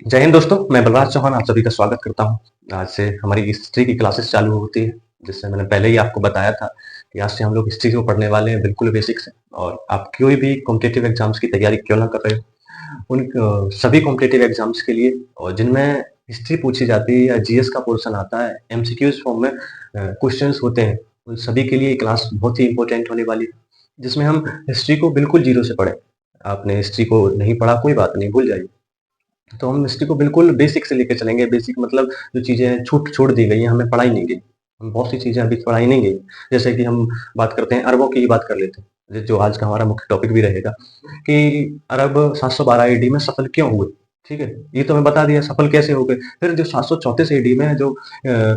जय हिंद दोस्तों, मैं बलराज चौहान आप सभी का स्वागत करता हूँ। आज से हमारी हिस्ट्री की क्लासेस चालू होती है, जिससे मैंने पहले ही आपको बताया था कि आज से हम लोग हिस्ट्री को पढ़ने वाले हैं बिल्कुल बेसिक से। और आप कोई भी कॉम्पिटिटिव एग्जाम्स की तैयारी क्यों ना कर रहे हो, उन सभी कॉम्पिटिटिव एग्जाम्स के लिए और जिनमें हिस्ट्री पूछी जाती है या जीएस का पोर्शन आता है, एमसीक्यूज फॉर्म में क्वेश्चंस होते हैं, उन सभी के लिए क्लास बहुत ही इंपॉर्टेंट होने वाली है, जिसमें हम हिस्ट्री को बिल्कुल जीरो से पढ़ें। आपने हिस्ट्री को नहीं पढ़ा, कोई बात नहीं, भूल जाइए। तो हम हिस्ट्री को बिल्कुल बेसिक से लेके चलेंगे। बेसिक मतलब जो चीज़ें छूट छोड़ दी गई हैं, हमें पढ़ाई नहीं गई। हम बहुत सी चीज़ें अभी पढ़ाई नहीं गई। जैसे कि हम बात करते हैं अरबों की ही बात कर लेते हैं, जो आज का हमारा मुख्य टॉपिक भी रहेगा कि अरब 712 एडी में सफल क्यों हुए। ठीक है, ये तो हमें बता दिया सफल कैसे हो गए। फिर जो 734 एडी में जो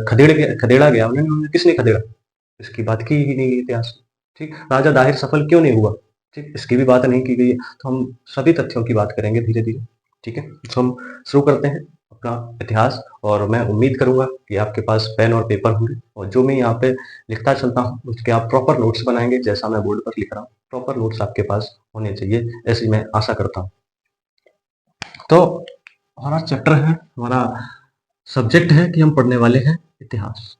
खदेड़ा गया, उन्हें किसने खदेड़ा, इसकी बात की ही नहीं इतिहास में। ठीक, राजा दाहिर सफल क्यों नहीं हुआ, ठीक, इसकी भी बात नहीं की गई है। तो हम सभी तथ्यों की बात करेंगे धीरे धीरे। ठीक है, तो हम शुरू करते हैं अपना इतिहास। और मैं उम्मीद करूंगा कि आपके पास पेन और पेपर होंगे, और जो मैं यहाँ पे लिखता चलता हूँ उसके आप प्रॉपर नोट्स बनाएंगे। जैसा मैं बोर्ड पर लिख रहा हूँ, प्रॉपर नोट्स आपके पास होने चाहिए, ऐसी मैं आशा करता हूँ। तो हमारा चैप्टर है, हमारा सब्जेक्ट है कि हम पढ़ने वाले हैं इतिहास।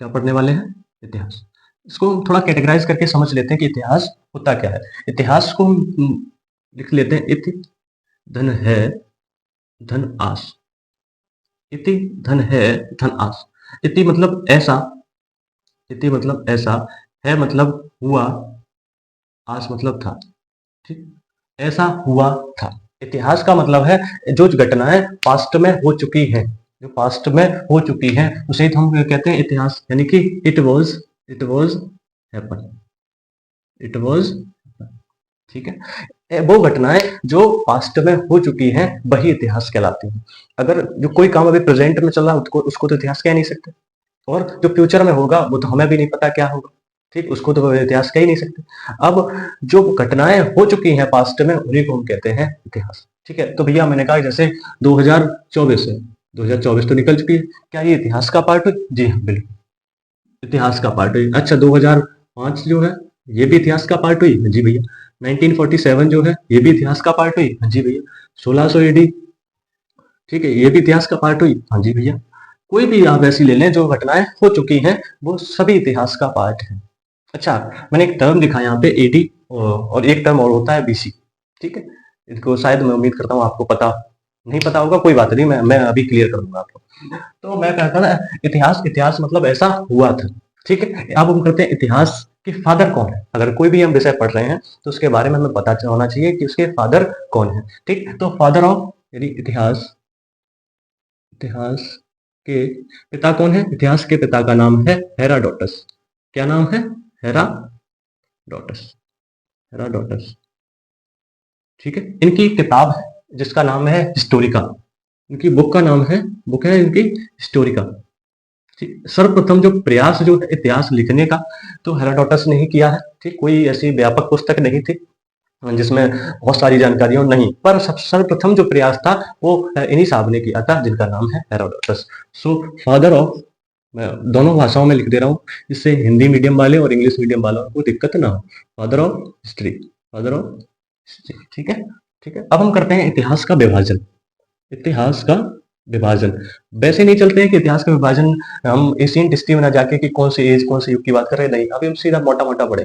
क्या पढ़ने वाले हैं? इतिहास। इसको हम थोड़ा कैटेगराइज करके समझ लेते हैं कि इतिहास होता क्या है। इतिहास को हम लिख लेते हैं इति धन है धन आस। इति धन है धन आस। इति मतलब ऐसा, इति मतलब ऐसा, है मतलब हुआ, आस मतलब था। ठीक, ऐसा हुआ था। इतिहास का मतलब है जो घटनाएं पास्ट में हो चुकी हैं, जो पास्ट में हो चुकी हैं उसे तो हम कहते हैं इतिहास। यानी कि it was happen, it was, ठीक है, वो घटनाएं जो पास्ट में हो चुकी हैं वही इतिहास कहलाती हैं। अगर जो कोई काम अभी प्रेजेंट में चल रहा है उसको तो इतिहास कह नहीं सकते। और जो फ्यूचर में होगा वो तो हमें भी नहीं पता क्या होगा। ठीक, उसको तो इतिहास कह ही नहीं सकते। अब जो घटनाएं हो चुकी हैं पास्ट में उन्हीं को हम कहते हैं इतिहास। ठीक है, तो भैया मैंने कहा जैसे 2024 है, 2024 तो निकल चुकी है, क्या ये इतिहास का पार्ट है? जी हाँ, बिल्कुल इतिहास का पार्ट हुई। अच्छा, 2005 जो है ये भी इतिहास का पार्ट हुई? हाँ जी भैया। 1947 जो है ये भी इतिहास का पार्ट हुई? हाँ जी भैया। 1600 एडी, ठीक है, ये भी इतिहास का पार्ट हुई? हाँ जी भैया। कोई भी आप ऐसी ले लें जो घटनाएं हो चुकी हैं वो सभी इतिहास का पार्ट है। अच्छा, मैंने एक टर्म लिखा है यहाँ पे एडी, और एक टर्म और होता है बीसी। ठीक है, इनको शायद मैं उम्मीद करता हूँ आपको पता नहीं, पता होगा, कोई बात नहीं, मैं अभी क्लियर कर दूंगा आपको। तो मैं कहता ना, इतिहास, इतिहास मतलब ऐसा हुआ था। ठीक है, अब हम करते हैं इतिहास के फादर कौन है। अगर कोई भी हम विषय पढ़ रहे हैं तो उसके बारे में हमें पता होना चाहिए कि उसके फादर कौन है। ठीक, तो फादर ऑफ यानी इतिहास, इतिहास के पिता कौन है? इतिहास के पिता का नाम है हेराडोटस। क्या नाम है? हेराडोटस, हेराडोटस। ठीक है, इनकी किताब है जिसका नाम है हिस्टोरिका। इनकी बुक का नाम है, बुक है इनकी हिस्टोरिका। सर्वप्रथम जो प्रयास जो है इतिहास लिखने का, तो हेरोडोटस ने ही किया है। ठीक, कोई ऐसी व्यापक पुस्तक नहीं थी जिसमें बहुत सारी जानकारियां नहीं, पर सर्वप्रथम जो प्रयास था वो इन्हीं साहब ने किया था जिनका नाम है हेरोडोटस। सो फादर ऑफ, मैं दोनों भाषाओं में लिख दे रहा हूँ जिससे हिंदी मीडियम वाले और इंग्लिश मीडियम वालों को दिक्कत ना हो। Father of history, father of history. ठीक है, ठीक है, अब हम करते हैं इतिहास का विभाजन। इतिहास का विभाजन, वैसे नहीं चलते हैं कि इतिहास का विभाजन हम एशियंट हिस्ट्री में ना जाके कि कौन सी एज कौन से युग की बात कर रहे हैं, नहीं, अभी हम सीधा मोटा मोटा पढ़े।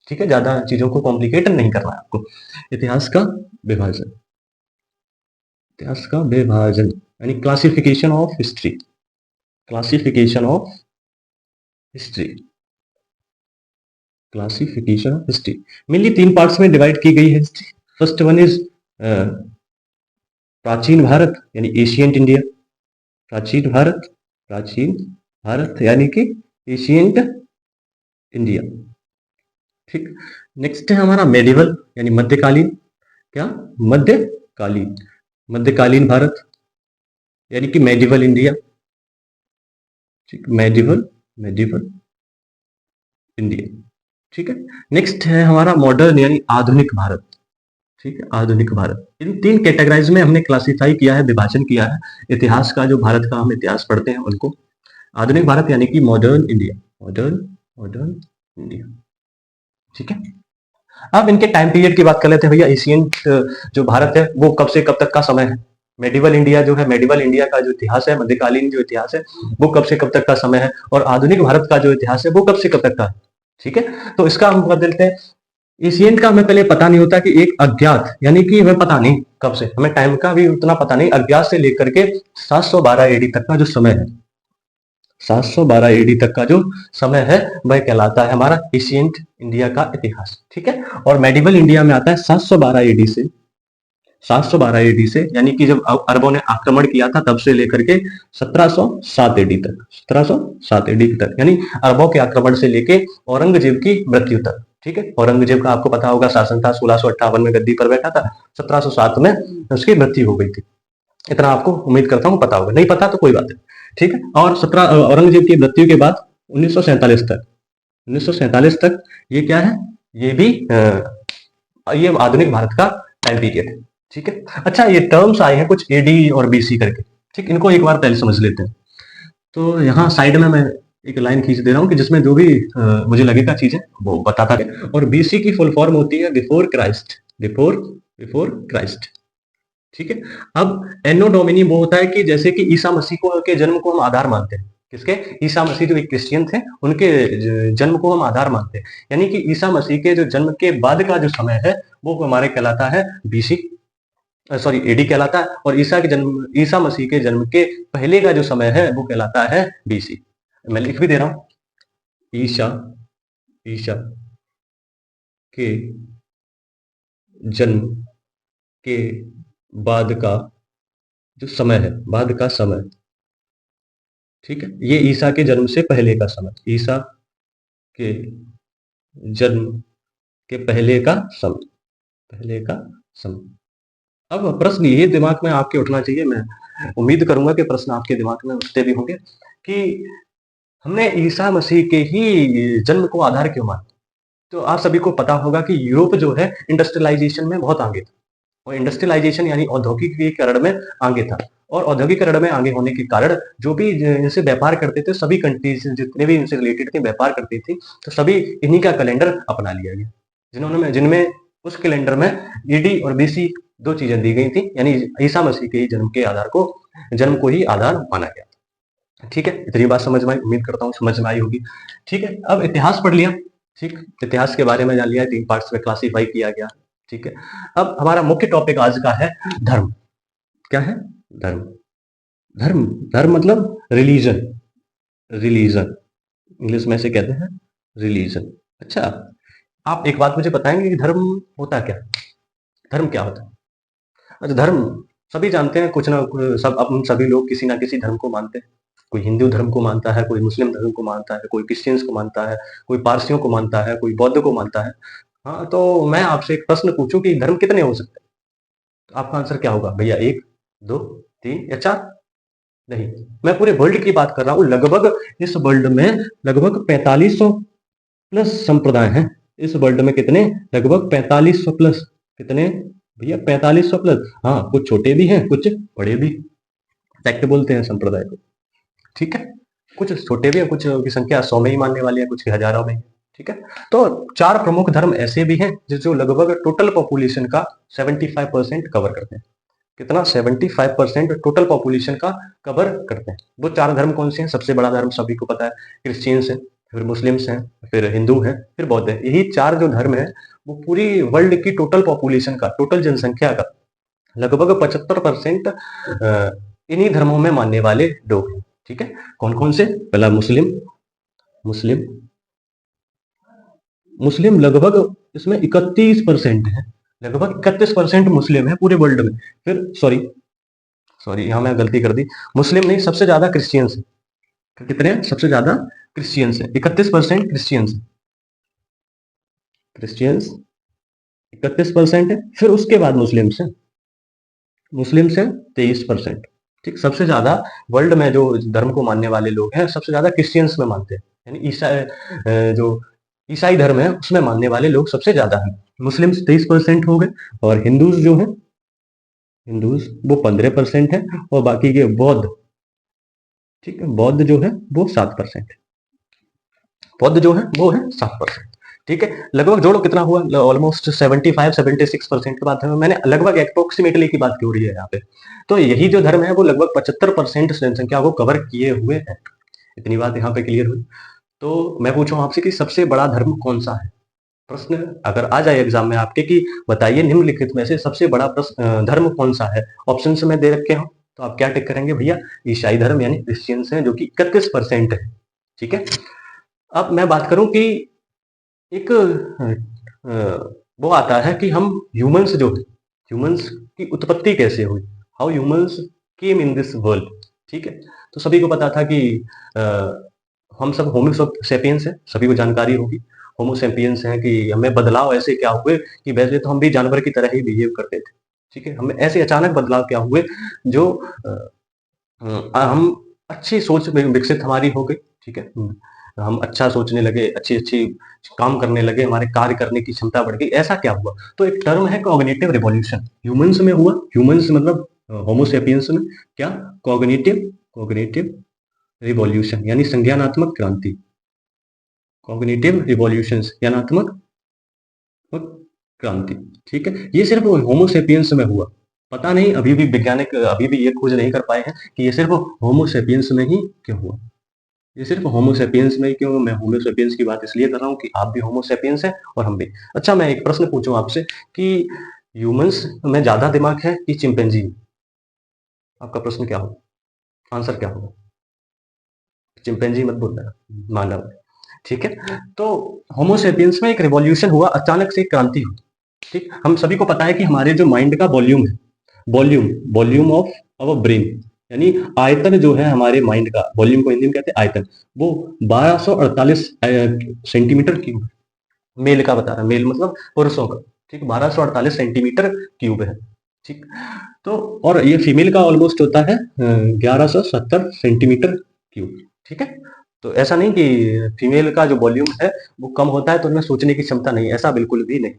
ठीक है, ज्यादा चीजों को कॉम्प्लिकेट नहीं करना है आपको। इतिहास का विभाजन, इतिहास का विभाजन यानी classification of history, classification of history, classification of history. Mainly तीन पार्ट्स में डिवाइड की गई है हिस्ट्री। फर्स्ट वन इज प्राचीन भारत यानी एशियंट इंडिया, प्राचीन भारत, प्राचीन भारत यानी कि एशियंट इंडिया। ठीक, नेक्स्ट है हमारा मेडिवल यानी मध्यकालीन। क्या? मध्यकालीन, मध्यकालीन भारत यानी कि मेडिवल इंडिया। ठीक, मेडिवल, मेडिवल इंडिया। ठीक है, नेक्स्ट है हमारा मॉडर्न यानी आधुनिक भारत। ठीक है, आधुनिक भारत। इन तीन कैटेगराइज में हमने क्लासिफाई किया है, विभाजन किया है इतिहास का। जो भारत का हम इतिहास पढ़ते हैं उनको आधुनिक भारत यानी कि modern India, modern, modern India. ठीक है, अब इनके टाइम पीरियड की बात कर लेते हैं भैया। एशियंट जो भारत है वो कब से कब तक का समय है? मेडिवल इंडिया जो है, मेडिवल इंडिया का जो इतिहास है, मध्यकालीन जो इतिहास है, वो कब से कब तक का समय है, और आधुनिक भारत का जो इतिहास है वो कब से कब तक का है। ठीक है, तो इसका हम कर देते हैं। एशियंट का हमें पहले पता नहीं होता कि एक अज्ञात, यानी कि हमें पता नहीं कब से, हमें टाइम का भी उतना पता नहीं, अज्ञात से लेकर के 712 एडी तक का जो समय है, 712 एडी तक का जो समय है वह कहलाता है हमारा एशियंट इंडिया का इतिहास। ठीक है, और मेडिवल इंडिया में आता है 712 एडी से, 712 एडी से, यानी कि जब अरबों ने आक्रमण किया था तब से लेकर के 1707 एडी तक, 1707 एडी तक, यानी अरबों के आक्रमण से लेके औरंगजेब की मृत्यु तक। ठीक है, औरंगजेब का आपको पता होगा शासन था, 1658 में गद्दी पर बैठा था, 1707 में उसकी मृत्यु हो गई थी। इतना आपको उम्मीद करता हूँ पता होगा, नहीं पता तो कोई बात नहीं। ठीक है, और 17 औरंगजेब की मृत्यु के बाद 1947 तक, 1947 तक ये क्या है, ये भी ये आधुनिक भारत का टाइम पीरियड है। ठीक है, अच्छा ये टर्म्स आए हैं कुछ एडी और बीसी करके, ठीक, इनको एक बार पहले समझ लेते हैं। तो यहाँ साइड में मैं एक लाइन खींच दे रहा हूँ कि जिसमें जो भी मुझे लगेगा चीजें वो बताता है। और बीसी की फुल फॉर्म होती है before Christ, before before Christ. ठीक है, अब एनो डोमिनी वो होता है कि जैसे कि ईसा मसीह को के जन्म को हम आधार मानते हैं, किसके, ईसा मसीह जो एक क्रिश्चियन थे उनके जन्म को हम आधार मानते हैं, यानी कि ईसा मसीह के जो जन्म के बाद का जो समय है वो हमारे कहलाता है बीसी, सॉरी एडी कहलाता है, और ईसा के जन्म, ईसा मसीह के जन्म के पहले का जो समय है वो कहलाता है बीसी। मैं लिख भी दे रहा हूं, ईसा, ईसा के जन्म के बाद का जो समय है, बाद का समय, ठीक है, ये ईसा के जन्म से पहले का समय, ईसा के जन्म के पहले का समय, पहले का समय। अब प्रश्न ये दिमाग में आपके उठना चाहिए, मैं उम्मीद करूंगा कि प्रश्न आपके दिमाग में उठते भी होंगे कि हमने ईसा मसीह के ही जन्म को आधार क्यों माना। तो आप सभी को पता होगा कि यूरोप जो है इंडस्ट्रियलाइजेशन में बहुत आगे था, और इंडस्ट्रियलाइजेशन यानी औद्योगिकीकरण में आगे था, और औद्योगिकरण में आगे होने के कारण जो भी इनसे व्यापार करते थे, सभी कंट्रीज जितने भी इनसे रिलेटेड थे व्यापार करती थी, तो सभी इन्हीं का कैलेंडर अपना लिया गया, जिनमें उस कैलेंडर में ईडी और बीसी दो चीजें दी गई थी, यानी ईसा मसीह के जन्म के आधार को, जन्म को ही आधार माना गया। ठीक है, इतनी बात समझ में आई, उम्मीद करता हूँ समझ में आई होगी। ठीक है, अब इतिहास पढ़ लिया, ठीक, इतिहास के बारे में जान लिया, 3 पार्ट्स में क्लासीफाई किया गया। ठीक है, अब हमारा मुख्य टॉपिक आज का है धर्म। क्या है, धर्म, धर्म, धर्म मतलब रिलीजन, रिलीजन इंग्लिश में से कहते हैं रिलीजन। अच्छा, आप एक बात मुझे बताएंगे कि धर्म होता क्या, धर्म क्या होता है। अच्छा, धर्म सभी जानते हैं, कुछ ना सब अपन सभी लोग किसी ना किसी धर्म को मानते हैं, कोई हिंदू धर्म को मानता है, कोई मुस्लिम धर्म को मानता है, कोई क्रिश्चियंस को मानता है, कोई पारसियों को मानता है, कोई बौद्ध को मानता है। हाँ, तो मैं आपसे एक प्रश्न पूछूं कि धर्म कितने हो सकते हैं, तो आपका आंसर क्या होगा भैया, 1, 2, 3 या 4? नहीं, मैं पूरे वर्ल्ड की बात कर रहा हूँ, लगभग इस वर्ल्ड में लगभग 4500 प्लस संप्रदाय हैं। इस वर्ल्ड में कितने, लगभग 4500 प्लस, कितने भैया, 4500 प्लस। हाँ, कुछ छोटे भी हैं, कुछ बड़े भी, सेक्ट बोलते हैं संप्रदाय को। ठीक है, कुछ छोटे भी हैं, कुछ की संख्या 100 में ही मानने वाली है, कुछ की हजारों में। ठीक है, तो 4 प्रमुख धर्म ऐसे भी हैं जो लगभग टोटल पॉपुलेशन का 75% कवर करते हैं। कितना, 75% टोटल पॉपुलेशन का कवर करते हैं। वो 4 धर्म कौन से हैं, सबसे बड़ा धर्म सभी को पता है क्रिश्चियंस है, फिर मुस्लिम्स हैं, फिर हिंदू हैं, फिर बौद्ध है। यही 4 जो धर्म है वो पूरी वर्ल्ड की टोटल पॉपुलेशन का, टोटल जनसंख्या का लगभग 75% इन्हीं धर्मों में मानने वाले लोग हैं। ठीक है, कौन कौन से, पहला मुस्लिम, मुस्लिम, मुस्लिम लगभग इसमें 31% है, लगभग 31% मुस्लिम है पूरे वर्ल्ड में। फिर सॉरी सॉरी यहाँ मैं गलती कर दी, मुस्लिम नहीं, सबसे ज्यादा क्रिश्चियंस है। कितने हैं, सबसे ज्यादा क्रिश्चियंस है, 31% क्रिश्चियंस है, क्रिश्चियंस 31% है। फिर उसके बाद मुस्लिम्स है, मुस्लिम्स है 23%। ठीक, सबसे ज्यादा वर्ल्ड में जो धर्म को मानने वाले लोग हैं सबसे ज्यादा क्रिश्चियंस में मानते हैं, यानी जो ईसाई धर्म है उसमें मानने वाले लोग सबसे ज्यादा हैं। मुस्लिम्स 23% हो गए, और हिंदूज जो है, हिंदूज वो 15% है, और बाकी के बौद्ध, ठीक है, बौद्ध जो है वो 7%, बौद्ध जो है वो है 7%। ठीक है, लगभग जोड़ो कितना हुआ, ऑलमोस्ट 75-76% की बात है, मैंने लगभग अप्रोक्सीमेटली की बात क्यों रही है यहाँ पे। तो यही जो धर्म है वो लगभग 75% जनसंख्या को कवर किए हुए है। इतनी बात यहाँ पे क्लियर हुई। तो मैं पूछूं आपसे कि सबसे बड़ा धर्म कौन सा है? प्रश्न अगर आ जाए एग्जाम में आपके कि बताइए निम्नलिखित में से सबसे बड़ा धर्म कौन सा है, ऑप्शन में दे रखे हो, तो आप क्या टिक करेंगे भैया? ईसाई धर्म यानी क्रिश्चियंस हैं, जो कि 31% है। ठीक है, अब मैं बात करूं कि एक वो आता है कि हम ह्यूमंस जो है, ह्यूमंस की उत्पत्ति कैसे हुई, how humans came in this world. ठीक है, तो सभी को पता था कि हम सब होमो सेपियंस हैं, सभी को जानकारी होगी होमो सेपियंस हैं, कि हमें बदलाव ऐसे क्या हुए कि वैसे तो हम भी जानवर की तरह ही बिहेव करते थे। ठीक है, हमें ऐसे अचानक बदलाव क्या हुए जो हम अच्छी सोच में विकसित हमारी हो गई। ठीक है, हम अच्छा सोचने लगे, अच्छी अच्छी काम करने लगे, हमारे कार्य करने की क्षमता बढ़ गई। ऐसा क्या हुआ? तो एक टर्म है कॉग्निटिव रिवॉल्यूशन, ह्यूमंस में हुआ। ह्यूमंस मतलब होमोसेपियंस में क्या? कॉग्निटिव कॉग्निटिव रिवॉल्यूशन यानी संज्ञानात्मक क्रांति। कॉग्निटिव रिवॉल्यूशन ज्ञानात्मक क्रांति। ठीक है, ये सिर्फ होमोसेपियंस में हुआ। पता नहीं, अभी भी वैज्ञानिक अभी भी ये खोज नहीं कर पाए हैं कि ये सिर्फ होमोसेपियंस में ही क्यों हुआ। ये सिर्फ होमोसेपियंस में ही क्यों? मैं होमोसेपियंस की बात इसलिए कर रहा हूँ कि आप भी होमोसेपियंस हैं और हम भी। अच्छा, मैं एक प्रश्न पूछूं आपसे कि ह्यूमंस में ज्यादा दिमाग है कि चिंपैंजी में? आपका प्रश्न क्या होगा, आंसर क्या होगा? चिंपैंजी मत बोलना, मानव। ठीक है, तो होमोसेपियंस में एक रिवॉल्यूशन हुआ, अचानक से क्रांति हुई। ठीक, हम सभी को पता है कि हमारे जो माइंड का वॉल्यूम है, volume volume of our brain यानी आयतन जो है हमारे माइंड का, वॉल्यूम को हिंदी में कहते हैं आयतन, वो 1248 सेंटीमीटर क्यूब। मेल का बता रहा है, मेल मतलब पुरुषों का। ठीक, 1248 सेंटीमीटर क्यूब है। ठीक, तो और ये फीमेल का ऑलमोस्ट होता है 1170 सेंटीमीटर क्यूब। ठीक है, तो ऐसा नहीं कि फीमेल का जो वॉल्यूम है वो कम होता है तो उनमें सोचने की क्षमता नहीं, ऐसा बिल्कुल भी नहीं।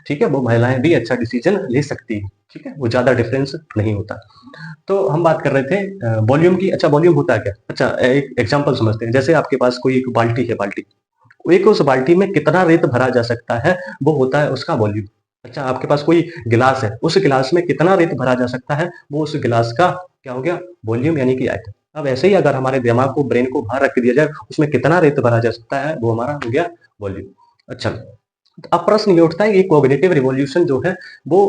ठीक है, वो महिलाएं भी अच्छा डिसीजन ले सकती है। ठीक है, वो ज्यादा डिफरेंस नहीं होता। तो हम बात कर रहे थे वॉल्यूम की। अच्छा, वॉल्यूम होता है क्या? अच्छा, एक एग्जांपल समझते हैं। जैसे आपके पास कोई एक बाल्टी है, बाल्टी, एक उस बाल्टी में कितना रेत भरा जा सकता है, वो होता है उसका वॉल्यूम। अच्छा, आपके पास कोई गिलास है, उस गिलास में कितना रेत भरा जा सकता है, वो उस गिलास का क्या हो गया? वॉल्यूम यानी कि आयतन। अब ऐसे ही अगर हमारे दिमाग को, ब्रेन को बाहर रख दिया जाए, उसमें कितना रेत भरा जा सकता है, वो हमारा हो गया वॉल्यूम। अच्छा, तो अब प्रश्न ये उठता है कि कॉग्निटिव रिवॉल्यूशन जो है वो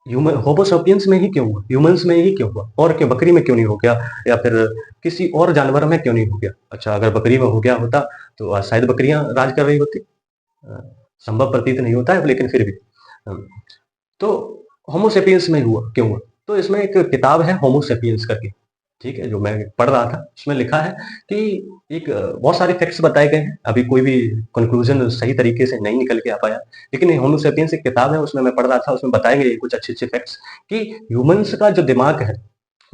ह्यूमन होमोसेपियंस में ही क्यों हुआ, ह्यूमंस में ही क्यों हुआ, और क्यों बकरी में क्यों नहीं हो गया, या फिर किसी और जानवर में क्यों नहीं हो गया? अच्छा, अगर बकरी में हो गया होता तो आज शायद बकरियां राज कर रही होती। संभव प्रतीत नहीं होता है, लेकिन फिर भी। तो होमोसेपियंस में हुआ क्यों हुआ? तो इसमें एक किताब है होमोसेपियंस करके, ठीक है, जो मैं पढ़ रहा था, उसमें लिखा है कि एक बहुत सारे फैक्ट्स बताए गए हैं। अभी कोई भी कंक्लूजन सही तरीके से नहीं निकल के आ पाया, लेकिन होमोसेपियंस एक किताब है, उसमें मैं पढ़ रहा था, उसमें बताए गए कुछ अच्छे अच्छे फैक्ट्स कि ह्यूमंस का जो दिमाग है,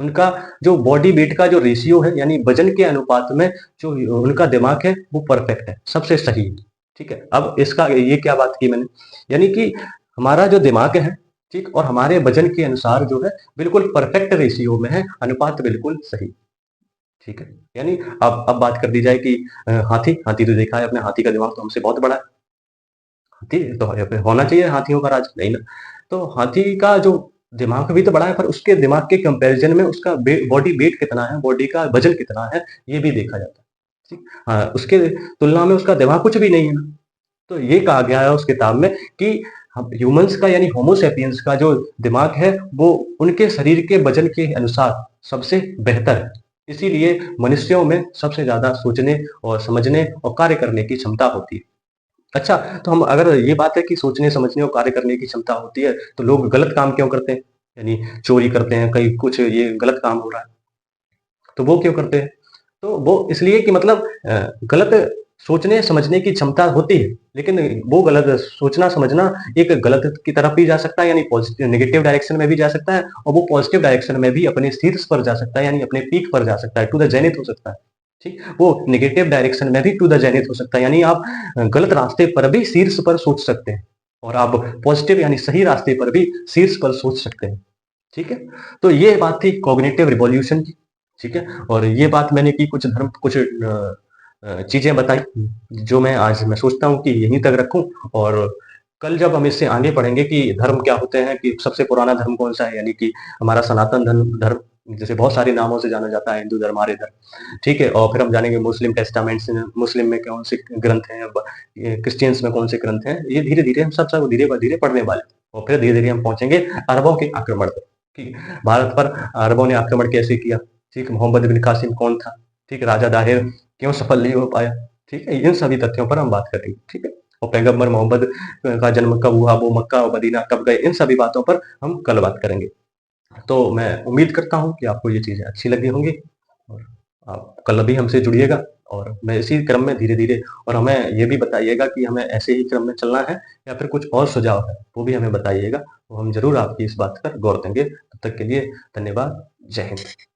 उनका जो बॉडी वेट का जो रेशियो है, यानी वजन के अनुपात में जो उनका दिमाग है वो परफेक्ट है, सबसे सही है। ठीक है, अब इसका ये क्या बात की मैंने, यानी कि हमारा जो दिमाग है, ठीक, और हमारे वजन के अनुसार जो है बिल्कुल परफेक्ट रेशियो में है, अनुपात बिल्कुल सही। ठीक है, यानी अब बात कर दी जाए कि हाथी हाथी तो देखा है अपने, हाथी का दिमाग तो हमसे बहुत बड़ा है। हाथी तो होना चाहिए हाथियों का राज, नहीं ना? तो हाथी का जो दिमाग भी तो बड़ा है, पर उसके दिमाग के कंपैरिजन में उसका बॉडी वेट कितना है, बॉडी का वजन कितना है, ये भी देखा जाता है। ठीक, हाँ, उसके तुलना में उसका दिमाग कुछ भी नहीं है ना। तो ये कहा गया है उस किताब में कि ह्यूमंस का यानी होमोसेपियंस का जो दिमाग है वो उनके शरीर के वजन के अनुसार सबसे बेहतर है। इसीलिए मनुष्यों में सबसे ज्यादा सोचने और समझने और कार्य करने की क्षमता होती है। अच्छा, तो हम अगर ये बात है कि सोचने समझने और कार्य करने की क्षमता होती है, तो लोग गलत काम क्यों करते हैं? यानी चोरी करते हैं, कहीं कुछ ये गलत काम हो रहा है, तो वो क्यों करते हैं? तो वो इसलिए कि मतलब गलत सोचने समझने की क्षमता होती है, लेकिन वो गलत सोचना समझना एक गलत की तरफ भी जा सकता है, यानी पॉजिटिव नेगेटिव डायरेक्शन में भी जा सकता है, और वो पॉजिटिव डायरेक्शन में भी अपने शीर्ष पर जा सकता है, यानी अपने पीक पर जा सकता है, टू द जेनिथ हो सकता है। ठीक, वो नेगेटिव डायरेक्शन में भी टू द जेनिथ हो सकता है, यानी आप गलत रास्ते पर भी शीर्ष पर सोच सकते हैं, और आप पॉजिटिव यानी सही रास्ते पर भी शीर्ष पर सोच सकते हैं। ठीक है, तो ये बात थी कॉग्निटिव रिवॉल्यूशन की। ठीक है, और ये बात मैंने की कुछ धर्म, कुछ चीज़ें बताई, जो मैं सोचता हूँ कि यहीं तक रखूँ, और कल जब हम इससे आगे पढ़ेंगे कि धर्म क्या होते हैं, कि सबसे पुराना धर्म कौन-सा है, यानी कि हमारा सनातन धर्म जैसे बहुत सारे नामों से जाना जाता है, हिंदू धर्म, आर्य धर्म, ठीक है? और फिर हम जानेंगे मुस्लिम टेस्टामेंट्स, मुस्लिम में कौन से ग्रंथ हैं, ये क्रिश्चियंस में कौन से ग्रंथ हैं, ये धीरे-धीरे हम सब धीरे-धीरे पढ़ने वाले हैं। और फिर धीरे-धीरे हम पहुँचेंगे अरबों के आक्रमण पर, ठीक है? भारत पर अरबों ने आक्रमण कैसे किया, ठीक? मोहम्मद बिन कासिम कौन था, ठीक? राजा दाहिर क्यों सफल नहीं हो पाया, ठीक है? इन सभी तथ्यों पर हम बात करेंगे, ठीक है? और पैगंबर मोहम्मद का जन्म कब हुआ, वो मक्का और मदीना कब गए, इन सभी बातों पर हम कल बात करेंगे। तो मैं उम्मीद करता हूँ कि आपको ये चीज़ें अच्छी लगी होंगी, और आप कल भी हमसे जुड़िएगा, और मैं इसी क्रम में धीरे-धीरे, और हमें ये भी बताइएगा कि हमें ऐसे ही क्रम में चलना है या फिर कुछ और सुझाव है, वो भी हमें बताइएगा। तो हम ज़रूर आपकी इस बात पर गौर देंगे। तब तक के लिए धन्यवाद। जय हिंद।